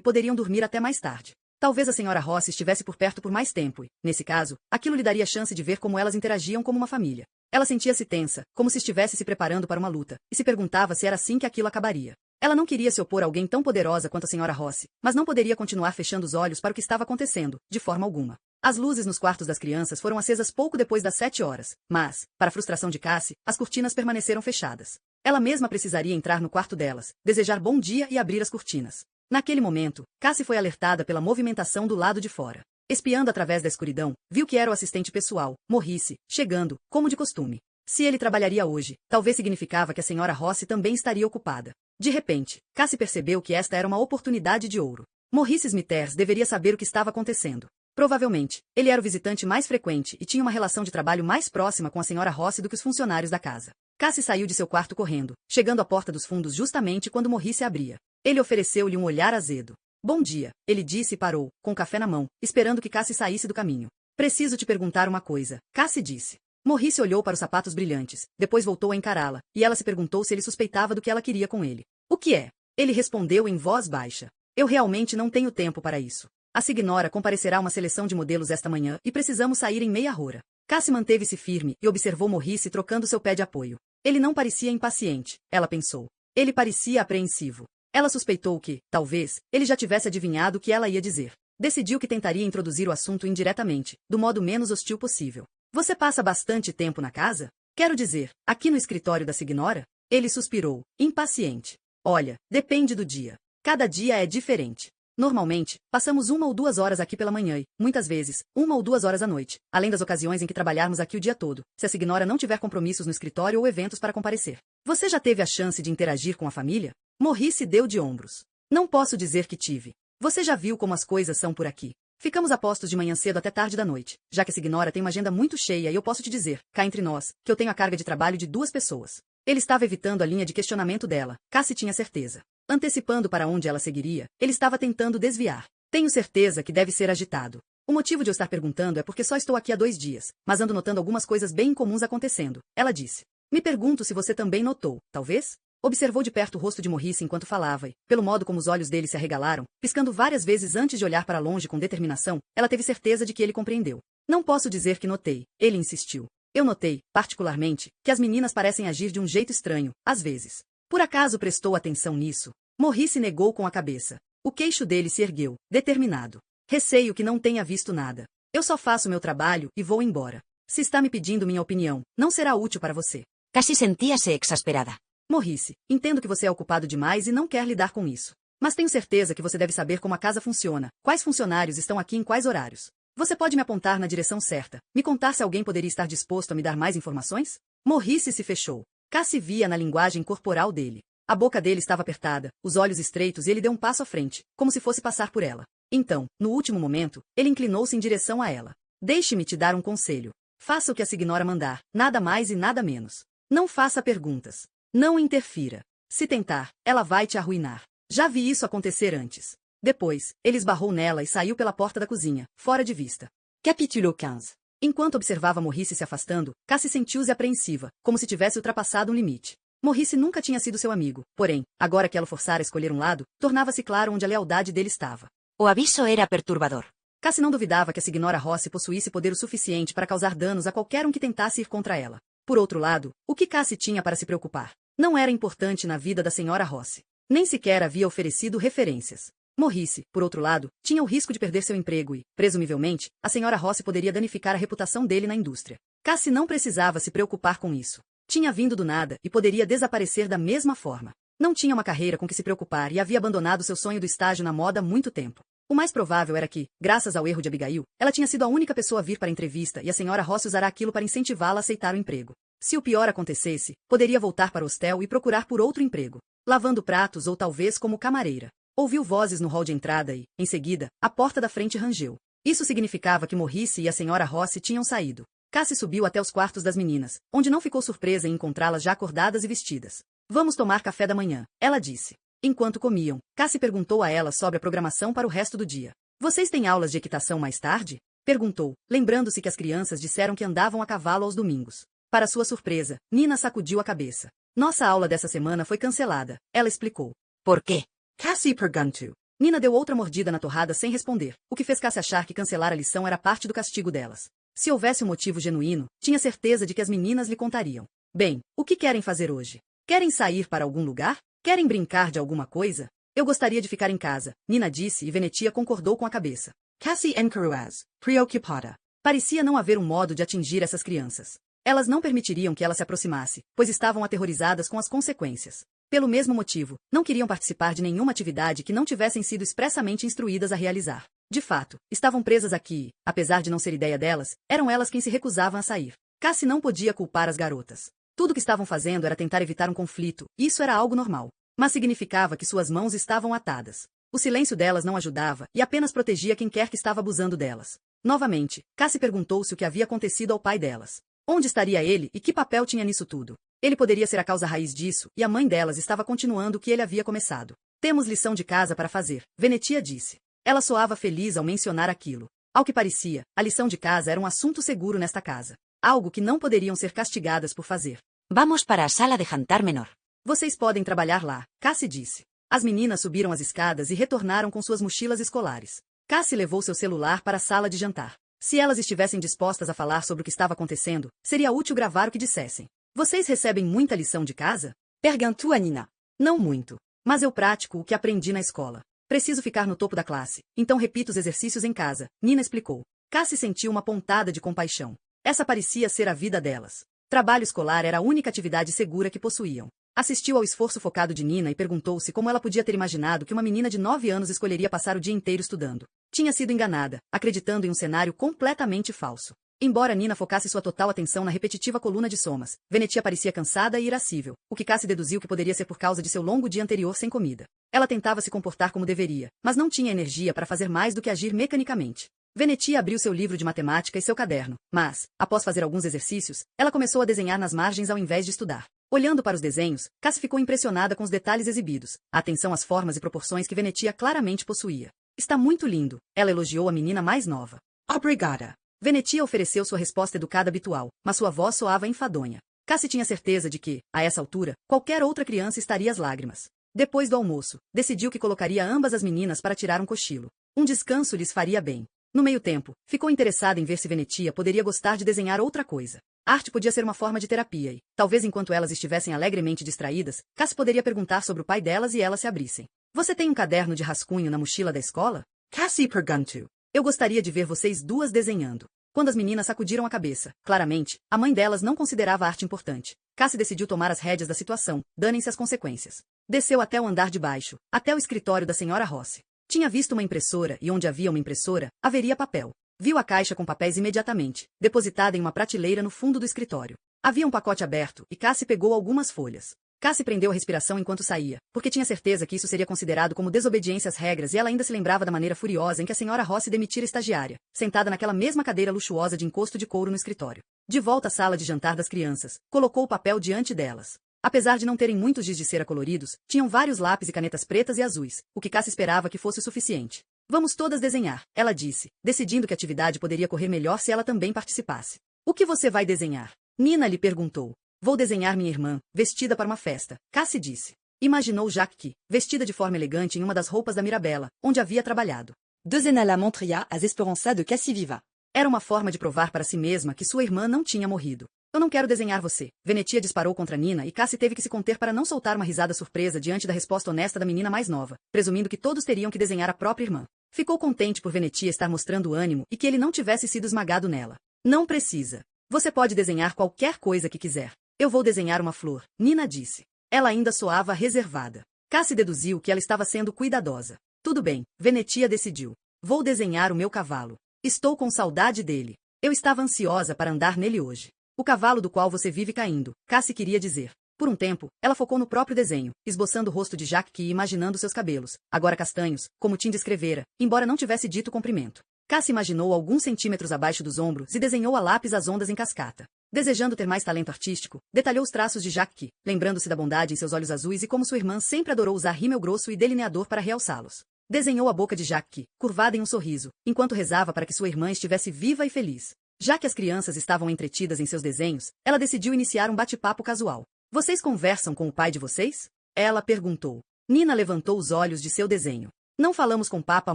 poderiam dormir até mais tarde. Talvez a senhora Ross estivesse por perto por mais tempo e, nesse caso, aquilo lhe daria chance de ver como elas interagiam como uma família. Ela sentia-se tensa, como se estivesse se preparando para uma luta, e se perguntava se era assim que aquilo acabaria. Ela não queria se opor a alguém tão poderosa quanto a senhora Ross, mas não poderia continuar fechando os olhos para o que estava acontecendo, de forma alguma. As luzes nos quartos das crianças foram acesas pouco depois das 7 horas, mas, para a frustração de Cassie, as cortinas permaneceram fechadas. Ela mesma precisaria entrar no quarto delas, desejar bom dia e abrir as cortinas. Naquele momento, Cassie foi alertada pela movimentação do lado de fora. Espiando através da escuridão, viu que era o assistente pessoal, Maurice, chegando, como de costume. Se ele trabalharia hoje, talvez significava que a senhora Ross também estaria ocupada. De repente, Cassie percebeu que esta era uma oportunidade de ouro. Maurice Smithers deveria saber o que estava acontecendo. Provavelmente, ele era o visitante mais frequente e tinha uma relação de trabalho mais próxima com a senhora Ross do que os funcionários da casa. Cassie saiu de seu quarto correndo, chegando à porta dos fundos justamente quando Maurice abria. Ele ofereceu-lhe um olhar azedo. Bom dia, ele disse e parou, com café na mão, esperando que Cassie saísse do caminho. Preciso te perguntar uma coisa, Cassie disse. Maurice olhou para os sapatos brilhantes, depois voltou a encará-la, e ela se perguntou se ele suspeitava do que ela queria com ele. O que é? Ele respondeu em voz baixa. Eu realmente não tenho tempo para isso. A Signora comparecerá a uma seleção de modelos esta manhã e precisamos sair em meia hora. Cassie manteve-se firme e observou Maurice trocando seu pé de apoio. Ele não parecia impaciente, ela pensou. Ele parecia apreensivo. Ela suspeitou que, talvez, ele já tivesse adivinhado o que ela ia dizer. Decidiu que tentaria introduzir o assunto indiretamente, do modo menos hostil possível. Você passa bastante tempo na casa? Quero dizer, aqui no escritório da Signora? Ele suspirou, impaciente. Olha, depende do dia. Cada dia é diferente. Normalmente, passamos 1 ou 2 horas aqui pela manhã e, muitas vezes, 1 ou 2 horas à noite, além das ocasiões em que trabalharmos aqui o dia todo, se a Signora não tiver compromissos no escritório ou eventos para comparecer. Você já teve a chance de interagir com a família? Maurice deu de ombros. Não posso dizer que tive. Você já viu como as coisas são por aqui. Ficamos a postos de manhã cedo até tarde da noite, já que a Signora tem uma agenda muito cheia e eu posso te dizer, cá entre nós, que eu tenho a carga de trabalho de 2 pessoas. Ele estava evitando a linha de questionamento dela, Cassie tinha certeza. Antecipando para onde ela seguiria, ele estava tentando desviar. Tenho certeza que deve ser agitado. O motivo de eu estar perguntando é porque só estou aqui há 2 dias, mas ando notando algumas coisas bem incomuns acontecendo, ela disse. Me pergunto se você também notou, talvez? Observou de perto o rosto de Maurice enquanto falava e, pelo modo como os olhos dele se arregalaram, piscando várias vezes antes de olhar para longe com determinação, ela teve certeza de que ele compreendeu. Não posso dizer que notei, ele insistiu. Eu notei, particularmente, que as meninas parecem agir de um jeito estranho, às vezes. Por acaso prestou atenção nisso? Maurice negou com a cabeça. O queixo dele se ergueu, determinado. Receio que não tenha visto nada. Eu só faço meu trabalho e vou embora. Se está me pedindo minha opinião, não será útil para você. Cassie sentíase exasperada. Maurice, entendo que você é ocupado demais e não quer lidar com isso. Mas tenho certeza que você deve saber como a casa funciona, quais funcionários estão aqui em quais horários. Você pode me apontar na direção certa, me contar se alguém poderia estar disposto a me dar mais informações? Maurice se fechou. Cassie via na linguagem corporal dele. A boca dele estava apertada, os olhos estreitos e ele deu um passo à frente, como se fosse passar por ela. Então, no último momento, ele inclinou-se em direção a ela. Deixe-me te dar um conselho. Faça o que a Signora mandar, nada mais e nada menos. Não faça perguntas. Não interfira. Se tentar, ela vai te arruinar. Já vi isso acontecer antes. Depois, ele esbarrou nela e saiu pela porta da cozinha, fora de vista. Capítulo 15. Enquanto observava Maurice se afastando, Cassie sentiu-se apreensiva, como se tivesse ultrapassado um limite. Maurice nunca tinha sido seu amigo, porém, agora que ela o forçara a escolher um lado, tornava-se claro onde a lealdade dele estava. O aviso era perturbador. Cassie não duvidava que a Signora Ross possuísse poder o suficiente para causar danos a qualquer um que tentasse ir contra ela. Por outro lado, o que Cassie tinha para se preocupar? Não era importante na vida da senhora Ross. Nem sequer havia oferecido referências. Maurice, por outro lado, tinha o risco de perder seu emprego e, presumivelmente, a senhora Ross poderia danificar a reputação dele na indústria. Cassie não precisava se preocupar com isso. Tinha vindo do nada e poderia desaparecer da mesma forma. Não tinha uma carreira com que se preocupar e havia abandonado seu sonho do estágio na moda há muito tempo. O mais provável era que, graças ao erro de Abigail, ela tinha sido a única pessoa a vir para a entrevista e a senhora Ross usará aquilo para incentivá-la a aceitar o emprego. Se o pior acontecesse, poderia voltar para o hostel e procurar por outro emprego, lavando pratos ou talvez como camareira. Ouviu vozes no hall de entrada e, em seguida, a porta da frente rangeu. Isso significava que Morrice e a senhora Ross tinham saído. Cassie subiu até os quartos das meninas, onde não ficou surpresa em encontrá-las já acordadas e vestidas. Vamos tomar café da manhã, ela disse. Enquanto comiam, Cassie perguntou a ela sobre a programação para o resto do dia. Vocês têm aulas de equitação mais tarde? Perguntou, lembrando-se que as crianças disseram que andavam a cavalo aos domingos. Para sua surpresa, Nina sacudiu a cabeça. Nossa aula dessa semana foi cancelada, ela explicou. ¿Por qué? Cassie perguntou. Nina deu outra mordida na torrada sem responder, o que fez Cassie achar que cancelar a lição era parte do castigo delas. Se houvesse um motivo genuíno, tinha certeza de que as meninas lhe contariam. Bem, o que querem fazer hoje? Querem sair para algum lugar? Querem brincar de alguma coisa? Eu gostaria de ficar em casa, Nina disse e Venetia concordou com a cabeça. Cassie encarou as, preocupada. Parecia não haver um modo de atingir essas crianças. Elas não permitiriam que ela se aproximasse, pois estavam aterrorizadas com as consequências. Pelo mesmo motivo, não queriam participar de nenhuma atividade que não tivessem sido expressamente instruídas a realizar. De fato, estavam presas aqui e, apesar de não ser ideia delas, eram elas quem se recusavam a sair. Cassie não podia culpar as garotas. Tudo o que estavam fazendo era tentar evitar um conflito, e isso era algo normal. Mas significava que suas mãos estavam atadas. O silêncio delas não ajudava e apenas protegia quem quer que estava abusando delas. Novamente, Cassie perguntou-se o que havia acontecido ao pai delas. Onde estaria ele e que papel tinha nisso tudo? Ele poderia ser a causa raiz disso, e a mãe delas estava continuando o que ele havia começado. Temos lição de casa para fazer, Venetia disse. Ela soava feliz ao mencionar aquilo. Ao que parecia, a lição de casa era um assunto seguro nesta casa. Algo que não poderiam ser castigadas por fazer. Vamos para a sala de jantar menor. Vocês podem trabalhar lá, Cassie disse. As meninas subiram as escadas e retornaram com suas mochilas escolares. Cassie levou seu celular para a sala de jantar. Se elas estivessem dispostas a falar sobre o que estava acontecendo, seria útil gravar o que dissessem. Vocês recebem muita lição de casa? Perguntou a Nina. Não muito. Mas eu pratico o que aprendi na escola. Preciso ficar no topo da classe, então repito os exercícios em casa, Nina explicou. Cassie sentiu uma pontada de compaixão. Essa parecia ser a vida delas. Trabalho escolar era a única atividade segura que possuíam. Assistiu ao esforço focado de Nina e perguntou-se como ela podia ter imaginado que uma menina de 9 anos escolheria passar o dia inteiro estudando. Tinha sido enganada, acreditando em um cenário completamente falso. Embora Nina focasse sua total atenção na repetitiva coluna de somas, Venetia parecia cansada e irascível, o que Cassie deduziu que poderia ser por causa de seu longo dia anterior sem comida. Ela tentava se comportar como deveria, mas não tinha energia para fazer mais do que agir mecanicamente. Venetia abriu seu livro de matemática e seu caderno, mas, após fazer alguns exercícios, ela começou a desenhar nas margens ao invés de estudar. Olhando para os desenhos, Cassie ficou impressionada com os detalhes exibidos, a atenção às formas e proporções que Venetia claramente possuía. Está muito lindo, ela elogiou a menina mais nova. Obrigada. Venetia ofereceu sua resposta educada habitual, mas sua voz soava enfadonha. Cassie tinha certeza de que, a essa altura, qualquer outra criança estaria às lágrimas. Depois do almoço, decidiu que colocaria ambas as meninas para tirar um cochilo. Um descanso lhes faria bem. No meio tempo, ficou interessada em ver se Venetia poderia gostar de desenhar outra coisa. Arte podia ser uma forma de terapia e, talvez enquanto elas estivessem alegremente distraídas, Cassie poderia perguntar sobre o pai delas e elas se abrissem. Você tem um caderno de rascunho na mochila da escola? Cassie perguntou. Eu gostaria de ver vocês duas desenhando. Quando as meninas sacudiram a cabeça, claramente, a mãe delas não considerava a arte importante. Cassie decidiu tomar as rédeas da situação, danem-se as consequências. Desceu até o andar de baixo, até o escritório da senhora Ross. Tinha visto uma impressora e onde havia uma impressora, haveria papel. Viu a caixa com papéis imediatamente, depositada em uma prateleira no fundo do escritório. Havia um pacote aberto e Cassie pegou algumas folhas. Cassie prendeu a respiração enquanto saía, porque tinha certeza que isso seria considerado como desobediência às regras e ela ainda se lembrava da maneira furiosa em que a senhora Ross demitira a estagiária, sentada naquela mesma cadeira luxuosa de encosto de couro no escritório. De volta à sala de jantar das crianças, colocou o papel diante delas. Apesar de não terem muitos giz de cera coloridos, tinham vários lápis e canetas pretas e azuis, o que Cassie esperava que fosse o suficiente. Vamos todas desenhar, ela disse, decidindo que a atividade poderia correr melhor se ela também participasse. O que você vai desenhar? Nina lhe perguntou. Vou desenhar minha irmã, vestida para uma festa, Cassie disse. Imaginou Jacques que, vestida de forma elegante em uma das roupas da Mirabella, onde havia trabalhado. Desenha montria as esperanças de Cassie viva. Era uma forma de provar para si mesma que sua irmã não tinha morrido. Eu não quero desenhar você. Venetia disparou contra Nina e Cassie teve que se conter para não soltar uma risada surpresa diante da resposta honesta da menina mais nova, presumindo que todos teriam que desenhar a própria irmã. Ficou contente por Venetia estar mostrando ânimo e que ele não tivesse sido esmagado nela. Não precisa. Você pode desenhar qualquer coisa que quiser. Eu vou desenhar uma flor, Nina disse. Ela ainda soava reservada. Cassie deduziu que ela estava sendo cuidadosa. Tudo bem, Venetia decidiu. Vou desenhar o meu cavalo. Estou com saudade dele. Eu estava ansiosa para andar nele hoje. O cavalo do qual você vive caindo, Cassie queria dizer. Por um tempo, ela focou no próprio desenho, esboçando o rosto de Jacques e imaginando seus cabelos, agora castanhos, como Tim descrevera, embora não tivesse dito comprimento. Cassie imaginou alguns centímetros abaixo dos ombros e desenhou a lápis as ondas em cascata. Desejando ter mais talento artístico, detalhou os traços de Jacques, lembrando-se da bondade em seus olhos azuis e como sua irmã sempre adorou usar rímel grosso e delineador para realçá-los. Desenhou a boca de Jacques, curvada em um sorriso, enquanto rezava para que sua irmã estivesse viva e feliz. Já que as crianças estavam entretidas em seus desenhos, ela decidiu iniciar um bate-papo casual. Vocês conversam com o pai de vocês? Ela perguntou. Nina levantou os olhos de seu desenho. Não falamos com Papa há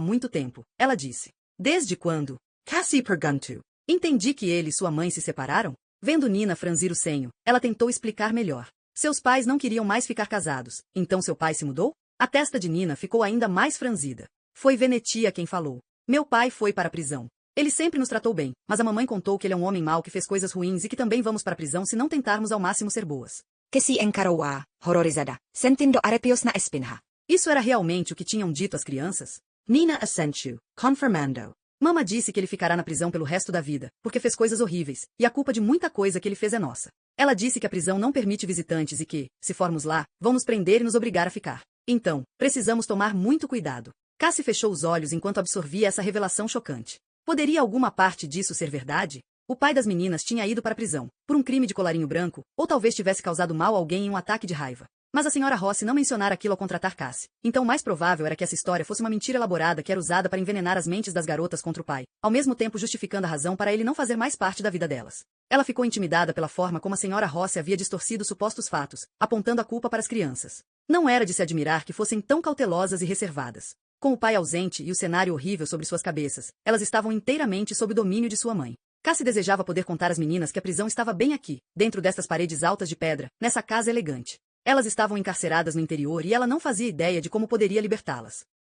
muito tempo, ela disse. Desde quando? Cassie perguntou. Entendi que ele e sua mãe se separaram? Vendo Nina franzir o senho, ela tentou explicar melhor. Seus pais não queriam mais ficar casados, então seu pai se mudou? A testa de Nina ficou ainda mais franzida. Foi Venetia quem falou. Meu pai foi para a prisão. Ele sempre nos tratou bem, mas a mamãe contou que ele é um homem mau que fez coisas ruins e que também vamos para a prisão se não tentarmos ao máximo ser boas. Cassie encarou a, horrorizada, sentindo arrepios na espinha. Isso era realmente o que tinham dito as crianças? Nina assentiu, confirmando. Mama disse que ele ficará na prisão pelo resto da vida, porque fez coisas horríveis, e a culpa de muita coisa que ele fez é nossa. Ela disse que a prisão não permite visitantes e que, se formos lá, vão nos prender e nos obrigar a ficar. Então, precisamos tomar muito cuidado. Cassie fechou os olhos enquanto absorvia essa revelação chocante. Poderia alguma parte disso ser verdade? O pai das meninas tinha ido para a prisão, por um crime de colarinho branco, ou talvez tivesse causado mal a alguém em um ataque de raiva. Mas a senhora Rossi não mencionara aquilo ao contratar Cassie. Então o mais provável era que essa história fosse uma mentira elaborada que era usada para envenenar as mentes das garotas contra o pai, ao mesmo tempo justificando a razão para ele não fazer mais parte da vida delas. Ela ficou intimidada pela forma como a senhora Rossi havia distorcido supostos fatos, apontando a culpa para as crianças. Não era de se admirar que fossem tão cautelosas e reservadas. Com o pai ausente e o cenário horrível sobre suas cabeças, elas estavam inteiramente sob o domínio de sua mãe. Cassie desejava poder contar às meninas que a prisão estava bem aqui, dentro destas paredes altas de pedra, nessa casa elegante. Elas estavam encarceradas no interior e ela não fazia ideia de como poderia libertá-las.